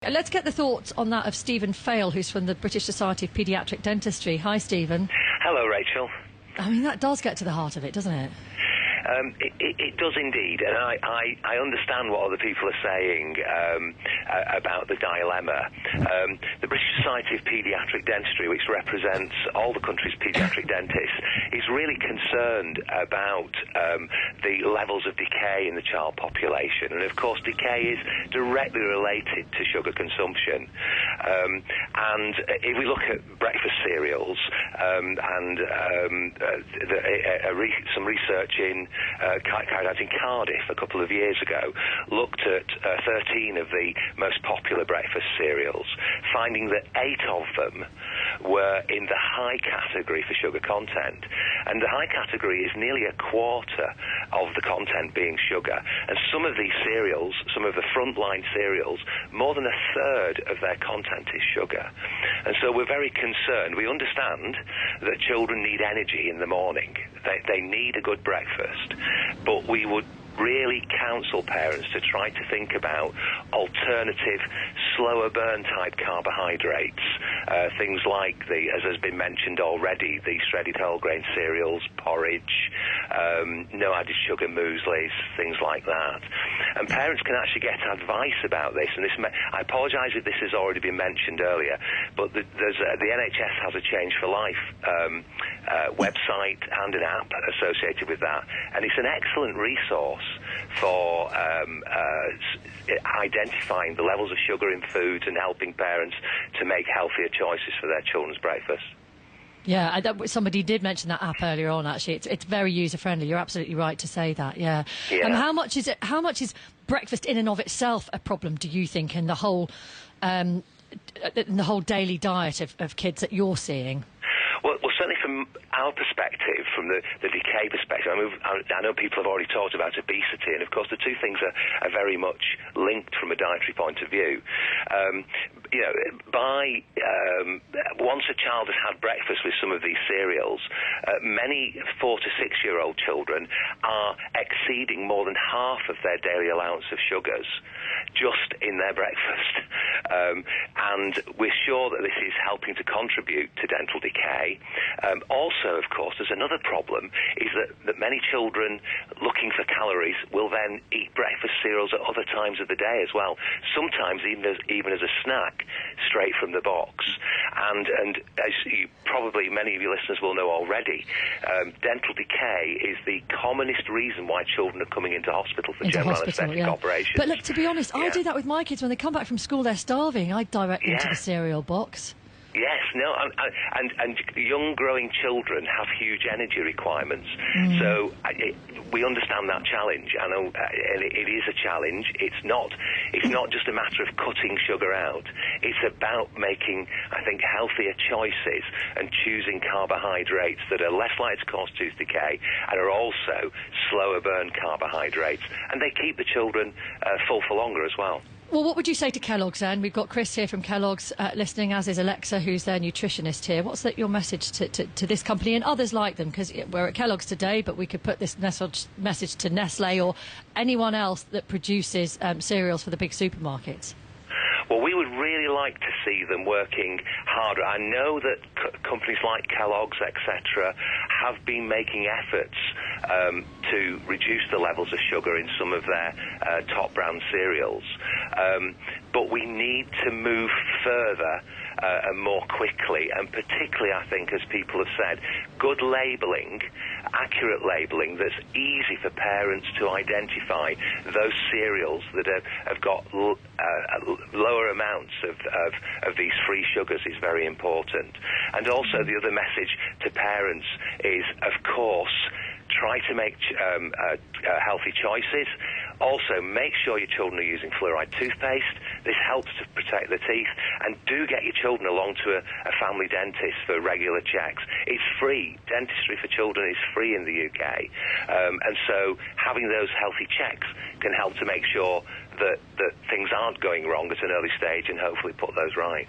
Let's get the thoughts on that of Stephen Fayle, who's from the British Society of Paediatric Dentistry. Hi, Stephen. Hello, Rachel. I mean, that does get to the heart of it, doesn't it? It does indeed, and I understand what other people are saying about the dilemma. The British Society of Paediatric Dentistry, which represents all the country's paediatric dentists, is really concerned about the levels of decay in the child population, and of course decay is directly related to sugar consumption. And if we look at breakfast cereals, some research carried out in Cardiff a couple of years ago looked at 13 of the most popular breakfast cereals, finding that 8 of them were in the high category for sugar content. And the high category is nearly a quarter of the content being sugar. And some of these cereals, some of the frontline cereals, more than a third of their content is sugar. And so we're very concerned. We understand that children need energy in the morning. They need a good breakfast. But we would really counsel parents to try to think about alternative, slower burn type carbohydrates, things like as has been mentioned already, the shredded whole grain cereals, porridge, no added sugar mueslis, things like that. And parents can actually get advice about this. And I apologise if this has already been mentioned earlier, but the NHS has a Change for Life website and an app associated with that, and it's an excellent resource for identifying the levels of sugar in foods and helping parents to make healthier choices for their children's breakfast. Yeah, somebody did mention that app earlier on. Actually, it's very user friendly. You're absolutely right to say that. Yeah. And how much is breakfast in and of itself a problem, do you think, in the whole daily diet of kids that you're seeing? Well, certainly from our perspective, from the decay perspective, I know people have already talked about obesity, and of course the two things are very much linked from a dietary point of view. Once a child has had breakfast with some of these cereals, many 4 to 6 year old children are exceeding more than half of their daily allowance of sugars just in their breakfast. And we're sure that this is helping to contribute to dental decay. Also, of course, there's another problem, is that many children looking for calories will then eat breakfast cereals at other times of the day as well, sometimes even as a snack straight from the box. And as probably many of your listeners will know already, dental decay is the commonest reason why children are coming into hospital for general anaesthetic operations. But look, to be honest, I do that with my kids. When they come back from school, they're starving. I direct them to the cereal box. Yes, no, and young growing children have huge energy requirements. So we understand that challenge. I know it is a challenge. It's not just a matter of cutting sugar out. It's about making, I think, healthier choices and choosing carbohydrates that are less likely to cause tooth decay and are also slower burn carbohydrates. And they keep the children full for longer as well. Well, what would you say to Kellogg's then? We've got Chris here from Kellogg's listening, as is Alexa, who's their nutritionist here. What's your message to this company and others like them? Because we're at Kellogg's today, but we could put this message to Nestle or anyone else that produces cereals for the big supermarkets. Well, we would really like to see them working harder. I know that companies like Kellogg's, etc., have been making efforts to reduce the levels of sugar in some of their top brand cereals. But we need to move further and more quickly, and particularly, I think, as people have said, good labelling, accurate labelling that's easy for parents to identify those cereals that have got lower amounts of these free sugars is very important. And also the other message to parents is, of course, try to make healthy choices. Also, make sure your children are using fluoride toothpaste. This helps to protect the teeth. And do get your children along to a family dentist for regular checks. It's free. Dentistry for children is free in the UK. And so having those healthy checks can help to make sure that things aren't going wrong at an early stage and hopefully put those right.